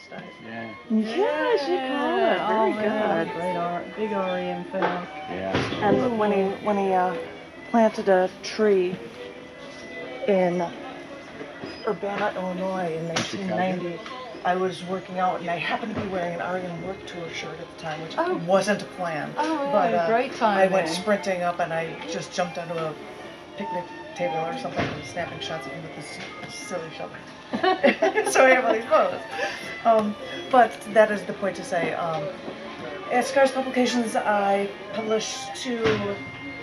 style. Yeah. Yes, you call it. Very good. Great art, big REM fan. Yeah. And when he planted a tree in Urbana, Illinois in 1990, I was working out and I happened to be wearing an REM Work Tour shirt at the time, which wasn't a plan. Oh, but great time. I went sprinting up and I just jumped onto a picnic table or something and was snapping shots of him with this silly shovel. So I have all these photos. But that is the point to say. At Scars Publications, I publish 2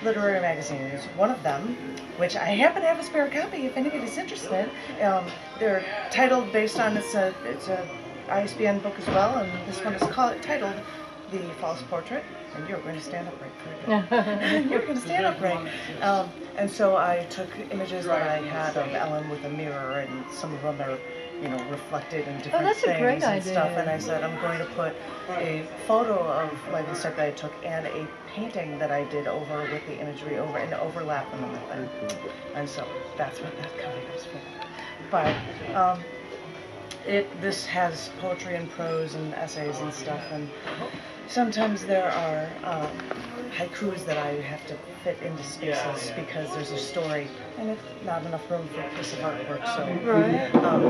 literary magazines. One of them, which I happen to have a spare copy if anybody's interested. They're titled based on it's a ISBN book as well, and this one is titled The False Portrait. And you're going to stand upright for it. You're going to stand upright. And so I took images that I had of Ellen with a mirror, and some of them are, reflected in different things and stuff. And I said, I'm going to put a photo of the stuff that I took and a painting that I did over with the imagery and overlap them with it. And so that's what that cover is for. But this has poetry and prose and essays and stuff, and sometimes there are haikus that I have to fit into spaces because there's a story and it's not enough room for a piece of artwork.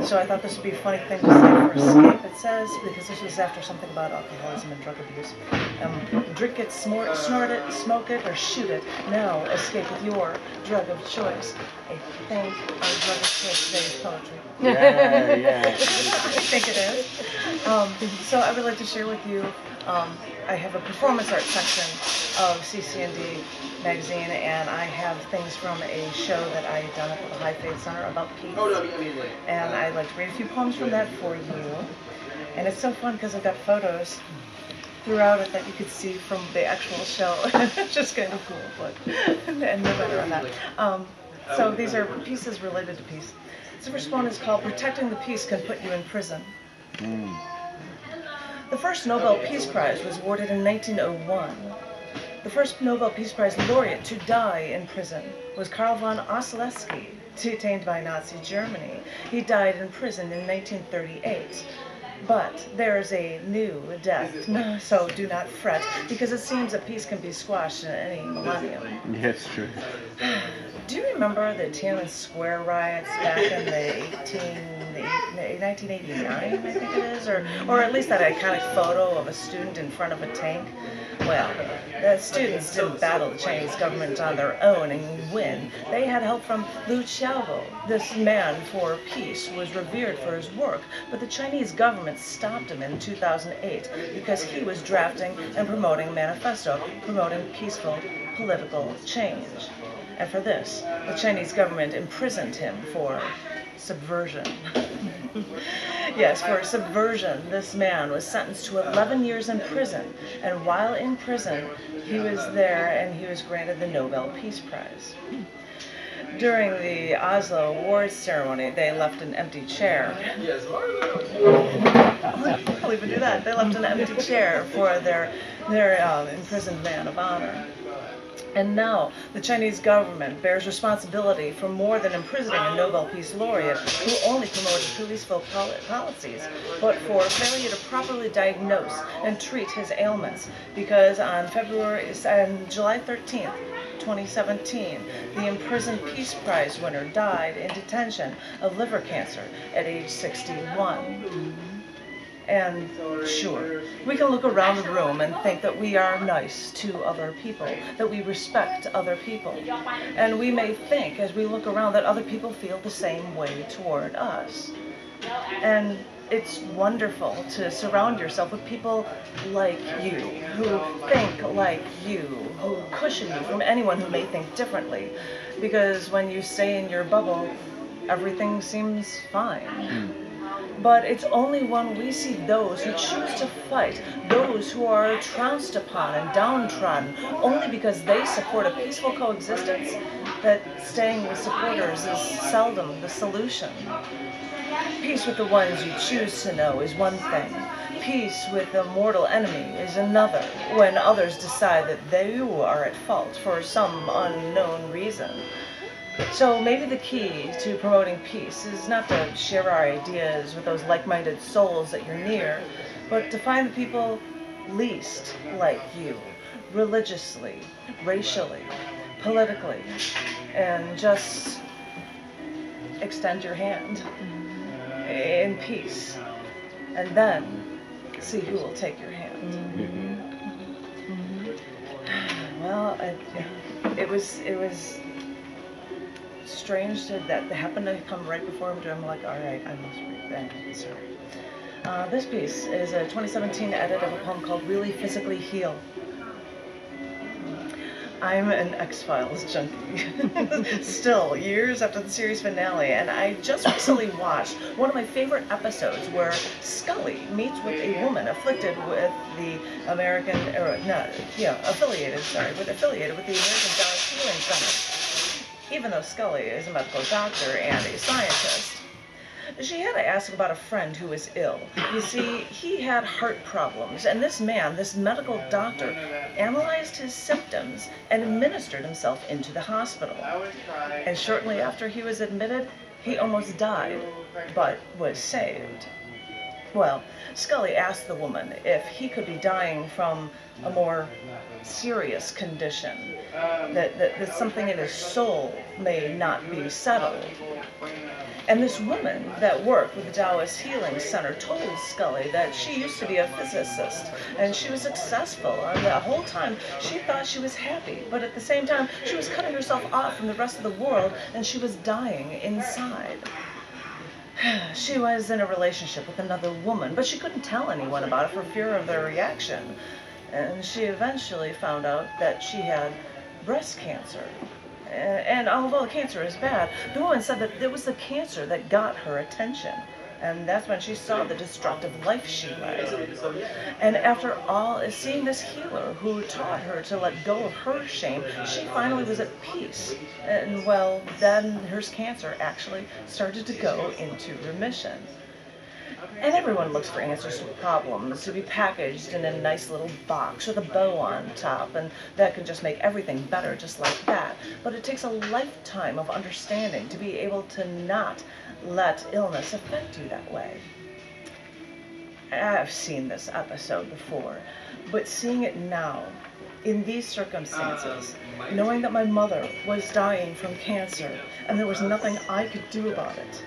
So I thought this would be a funny thing to say for Escape. It says, because this was after something about alcoholism and drug abuse. Drink it, snort it, smoke it, or shoot it. Now escape with your drug of choice. I think our drug of choice today is poetry. Yeah. I think it is. So I would like to share with you, I have a performance art section of cc&d magazine, and I have things from a show that I had done at the High Faith Center about peace. And I'd like to read a few poems from that for you. And it's so fun because I've got photos throughout it that you could see from the actual show. It's just kind of cool, but and no better on that. So these are pieces related to peace. The first one is called Protecting the Peace Can Put You in Prison. The first Nobel Peace Prize was awarded in 1901. The first Nobel Peace Prize laureate to die in prison was Karl von Ossietzky, detained by Nazi Germany. He died in prison in 1938. But there is a new death, so do not fret, because it seems that peace can be squashed in any millennium. Yeah, it's true. Do you remember the Tiananmen Square riots back in the 1989, I think it is, or at least that iconic photo of a student in front of a tank? Well, the students didn't battle the Chinese government on their own and win. They had help from Liu Xiaobo. This man for peace was revered for his work, but the Chinese government stopped him in 2008 because he was drafting and promoting a manifesto promoting peaceful political change. And for this, the Chinese government imprisoned him for subversion. Yes, for subversion, this man was sentenced to 11 years in prison, and while in prison, he was there and he was granted the Nobel Peace Prize. During the Oslo awards ceremony, they left an empty chair. I'll even do that. They left an empty chair for their imprisoned man of honor. And now, the Chinese government bears responsibility for more than imprisoning a Nobel Peace Laureate who only promoted peaceful policies, but for failure to properly diagnose and treat his ailments. Because on July 13th, 2017, the imprisoned Peace Prize winner died in detention of liver cancer at age 61. And sure, we can look around the room and think that we are nice to other people, that we respect other people. And we may think, as we look around, that other people feel the same way toward us. And it's wonderful to surround yourself with people like you, who think like you, who cushion you from anyone who may think differently. Because when you stay in your bubble, everything seems fine. But it's only when we see those who choose to fight, those who are trounced upon and downtrodden, only because they support a peaceful coexistence, that staying with supporters is seldom the solution. Peace with the ones you choose to know is one thing. Peace with a mortal enemy is another, when others decide that they are at fault for some unknown reason. So maybe the key to promoting peace is not to share our ideas with those like-minded souls that you're near, but to find the people least like you, religiously, racially, politically, and just extend your hand in peace, and then see who will take your hand. Well, it was strange that happened to come right before him. I'm like, all right, I must read that. Sorry. This piece is a 2017 edit of a poem called Really Physically Heal. I'm an X-Files junkie, still, years after the series finale, and I just recently watched one of my favorite episodes where Scully meets with a woman afflicted with the affiliated with the American Dallas Healing Center. Even though Scully is a medical doctor and a scientist, she had to ask about a friend who was ill. You see, he had heart problems, and this man, this medical doctor, analyzed his symptoms and administered himself into the hospital. And shortly after he was admitted, he almost died, but was saved. Well, Scully asked the woman if he could be dying from a more serious condition, that something in his soul may not be settled. And this woman that worked with the Taoist Healing Center told Scully that she used to be a physicist and she was successful, and the whole time she thought she was happy, but at the same time she was cutting herself off from the rest of the world and she was dying inside. She was in a relationship with another woman, but she couldn't tell anyone about it for fear of their reaction. And she eventually found out that she had breast cancer. And although the cancer is bad, the woman said that it was the cancer that got her attention. And that's when she saw the destructive life she led. And after all, seeing this healer who taught her to let go of her shame, she finally was at peace. And well, then her cancer actually started to go into remission. And everyone looks for answers to problems to be packaged in a nice little box with a bow on top, and that can just make everything better just like that. But it takes a lifetime of understanding to be able to not let illness affect you that way. I've seen this episode before, but seeing it now, in these circumstances, knowing that my mother was dying from cancer and there was nothing I could do about it,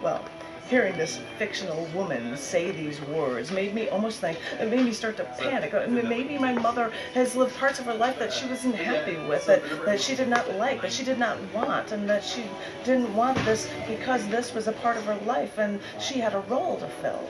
well, hearing this fictional woman say these words made me almost think, it made me start to panic. Maybe my mother has lived parts of her life that she wasn't happy with, that she did not like, that she did not want, and that she didn't want this because this was a part of her life and she had a role to fill.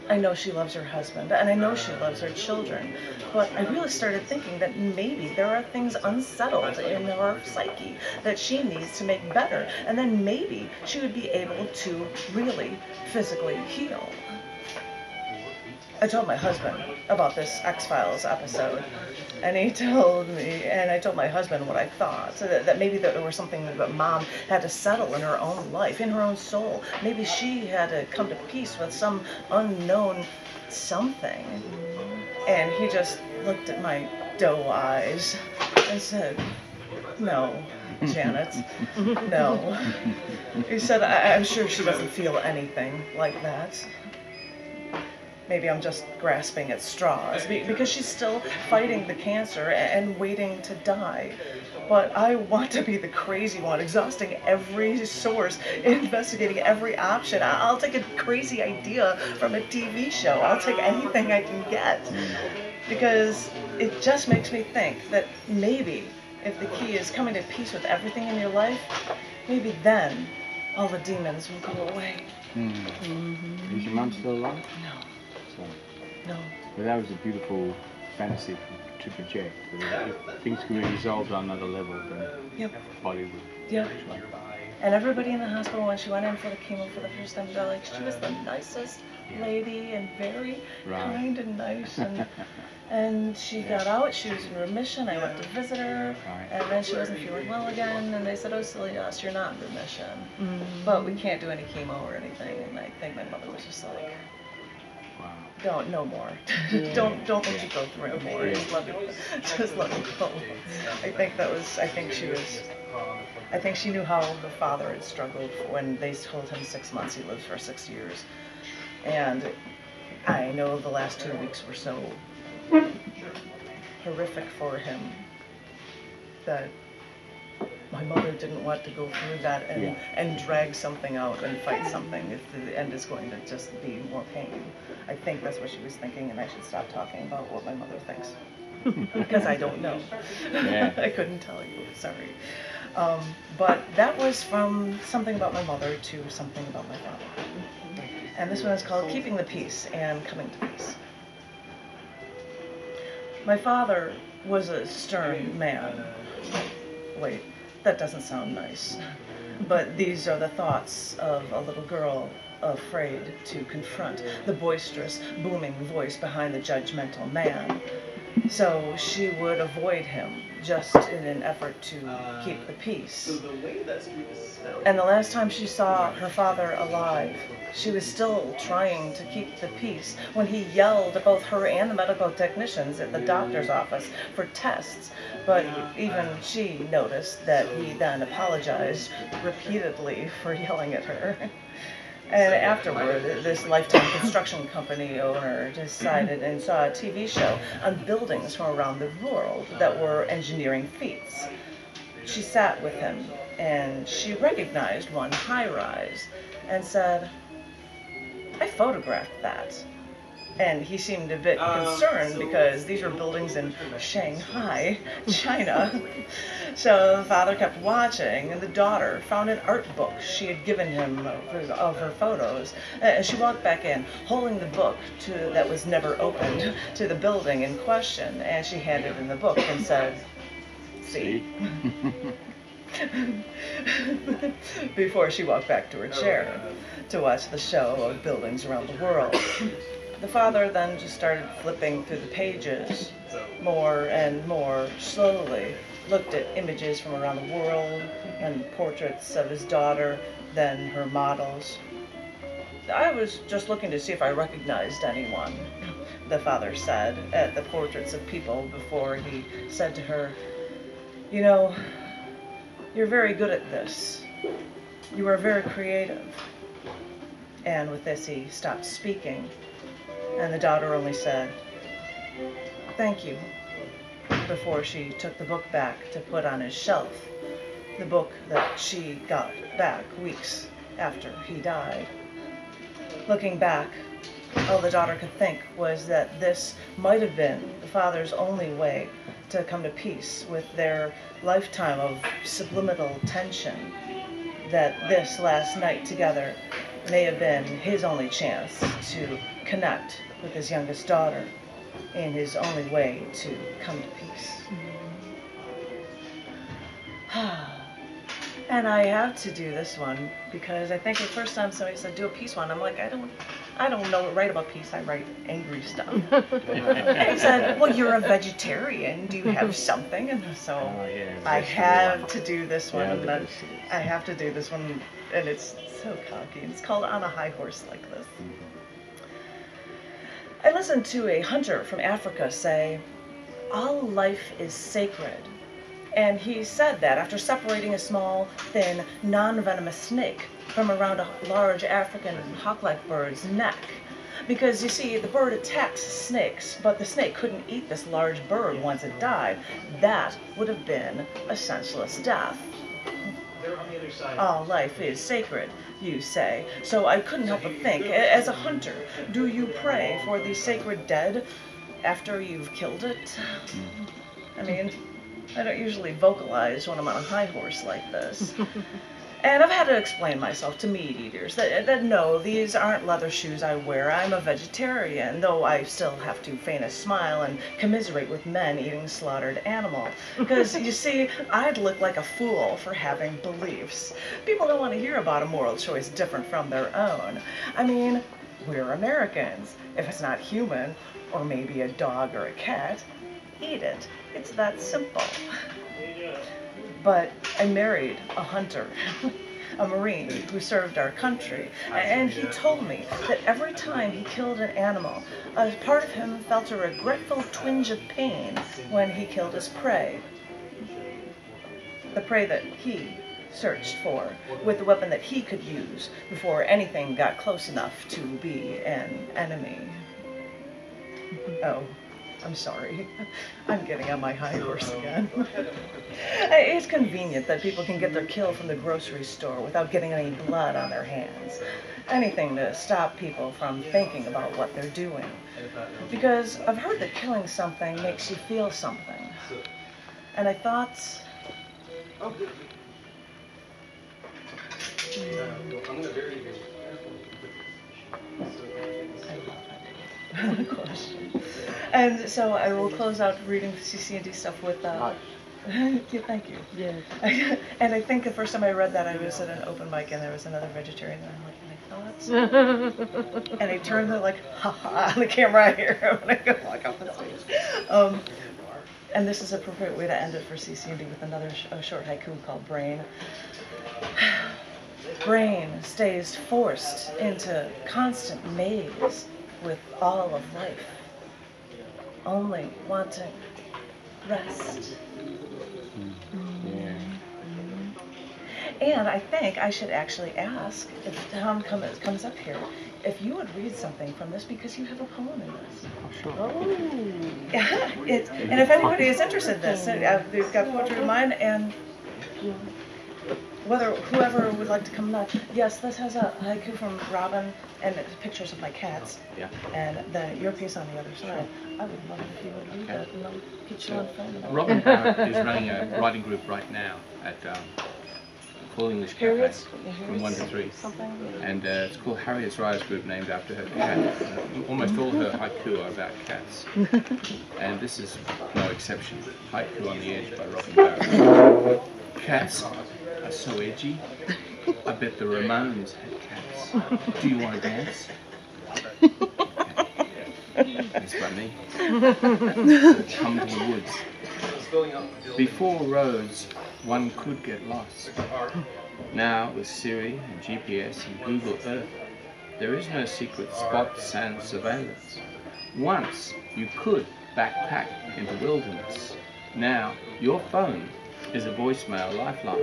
I know she loves her husband, and I know she loves her children, but I really started thinking that maybe there are things unsettled in her psyche that she needs to make better, and then maybe she would be able to really physically heal. I told my husband about this X-Files episode, and he told me, and I told my husband what I thought, so that maybe there was something that Mom had to settle in her own life, in her own soul. Maybe she had to come to peace with some unknown something. And he just looked at my doe eyes and said, "No, Janet, no." He said, I'm sure she doesn't feel anything like that. Maybe I'm just grasping at straws, because she's still fighting the cancer and waiting to die. But I want to be the crazy one, exhausting every source, investigating every option. I'll take a crazy idea from a TV show. I'll take anything I can get. Because it just makes me think that maybe if the key is coming to peace with everything in your life, maybe then all the demons will go away. Is your mum still alive? No. No. But that was a beautiful fantasy to project. If things can be resolved on another level, then Hollywood. Yep. And everybody in the hospital, when she went in for the chemo for the first time, they're like, she was the nicest lady and very kind and nice. And she got out, she was in remission, I went to visit her, and then she wasn't feeling well again, and they said, "Oh, silly us, you're not in remission, but we can't do any chemo or anything." And I think my mother was just like, "Don't, no more. Don't let you go through anymore. Just let it go." I think she was I think she knew how the father had struggled when they told him 6 months. He lived for 6 years. And I know the last 2 weeks were so horrific for him that my mother didn't want to go through that and drag something out and fight something if the end is going to just be more pain. I think that's what she was thinking, and I should stop talking about what my mother thinks. Because I don't know. Yeah. I couldn't tell you, sorry. But that was from something about my mother to something about my father. And this one is called Keeping the Peace and Coming to Peace. My father was a stern man. Wait, that doesn't sound nice. But these are the thoughts of a little girl afraid to confront the boisterous, booming voice behind the judgmental man. So she would avoid him just in an effort to keep the peace. And the last time she saw her father alive, she was still trying to keep the peace when he yelled at both her and the medical technicians at the doctor's office for tests. But even she noticed that he then apologized repeatedly for yelling at her. And afterward, this Lifetime construction company owner decided and saw a TV show on buildings from around the world that were engineering feats. She sat with him, and she recognized one high-rise and said, "I photographed that." And he seemed a bit concerned because these were buildings in Shanghai, China. So the father kept watching, and the daughter found an art book she had given him of her photos. And she walked back in, holding the book that was never opened to the building in question. And she handed him the book and said, "See?" Before she walked back to her chair to watch the show of buildings around the world. The father then just started flipping through the pages more and more slowly, looked at images from around the world and portraits of his daughter, then her models. "I was just looking to see if I recognized anyone," the father said at the portraits of people before he said to her, "You know, you're very good at this. You are very creative." And with this he stopped speaking. And the daughter only said, "Thank you," before she took the book back to put on his shelf, the book that she got back weeks after he died. Looking back, all the daughter could think was that this might have been the father's only way to come to peace with their lifetime of subliminal tension, that this last night together may have been his only chance to connect with his youngest daughter in his only way to come to peace. And I have to do this one because I think the first time somebody said do a peace one, I'm like, I don't know write about peace, I write angry stuff. And he said, "Well, you're a vegetarian, do you have something?" And so I have to do this one. And I have to do this one, and it's so cocky. It's called On a High Horse Like This. I listened to a hunter from Africa say, "All life is sacred." And he said that after separating a small, thin, non-venomous snake from around a large African hawk-like bird's neck. Because, you see, the bird attacks snakes, but the snake couldn't eat this large bird once it died. That would have been a senseless death. All life is sacred, you say. So I couldn't help but think, as a hunter, do you pray for the sacred dead after you've killed it? I mean, I don't usually vocalize when I'm on a high horse like this. And I've had to explain myself to meat eaters that no, these aren't leather shoes I wear. I'm a vegetarian, though I still have to feign a smile and commiserate with men eating slaughtered animal. Because, you see, I'd look like a fool for having beliefs. People don't want to hear about a moral choice different from their own. I mean, we're Americans. If it's not human, or maybe a dog or a cat, eat it. It's that simple. But I married a hunter, a Marine who served our country, and he told me that every time he killed an animal, a part of him felt a regretful twinge of pain when he killed his prey. the prey that he searched for, with the weapon that he could use before anything got close enough to be an enemy. Oh, I'm sorry. I'm getting on my high horse again. It's convenient that people can get their kill from the grocery store without getting any blood on their hands. Anything to stop people from thinking about what they're doing. Because I've heard that killing something makes you feel something. And I thought... question. And so I will close out reading cc&d stuff with yeah, thank you. Yes. And I think the first time I read that, I was at an open mic and there was another vegetarian and I'm like, any thoughts? And I turned the like, ha-ha, on the camera here when I go walk off the stage. And this is a appropriate way to end it for cc&d with another short haiku called Brain. Brain stays forced into constant maze with all of life, only wanting rest. And I think I should actually ask if Tom comes up here, if you would read something from this because you have a poem in this. Sure. Oh. And if anybody is interested in this, they've got poetry of mine, and whoever would like to come up. Yes, this has a haiku from Robin and pictures of my cats. Yeah. And then your piece on the other side. I would love it if you would read that and I'll get you on phone. Robin is running a writing group right now at Full English Cafe Periods? from 1 to 3. Something? And it's called Harriet's Writers Group, named after her cat. Almost all her haiku are about cats. And this is no exception. Haiku on the Edge by Robin Barrett. Cats are so edgy. I bet the Ramones had cats. Do you want to dance? That's by me. Come to the woods. Before roads, one could get lost. Now, with Siri and GPS and Google Earth, there is no secret spots and surveillance. Once, you could backpack into wilderness. Now, your phone is a voicemail lifeline.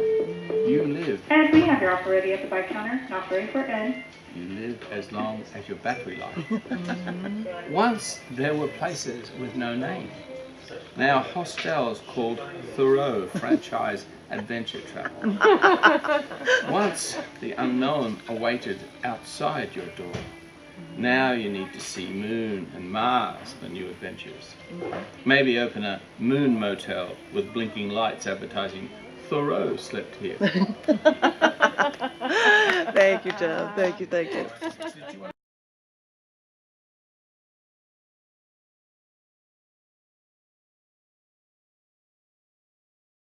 You live. And we have your offer ready at the bike counter, not ready for end. You live as long as your battery life. Once, there were places with no name. Now hostels called Thoreau Franchise Adventure Travel. Once the unknown awaited outside your door. Now you need to see Moon and Mars for new adventures. Maybe open a moon motel with blinking lights advertising Thoreau slept here. Thank you, Tom. Thank you, thank you.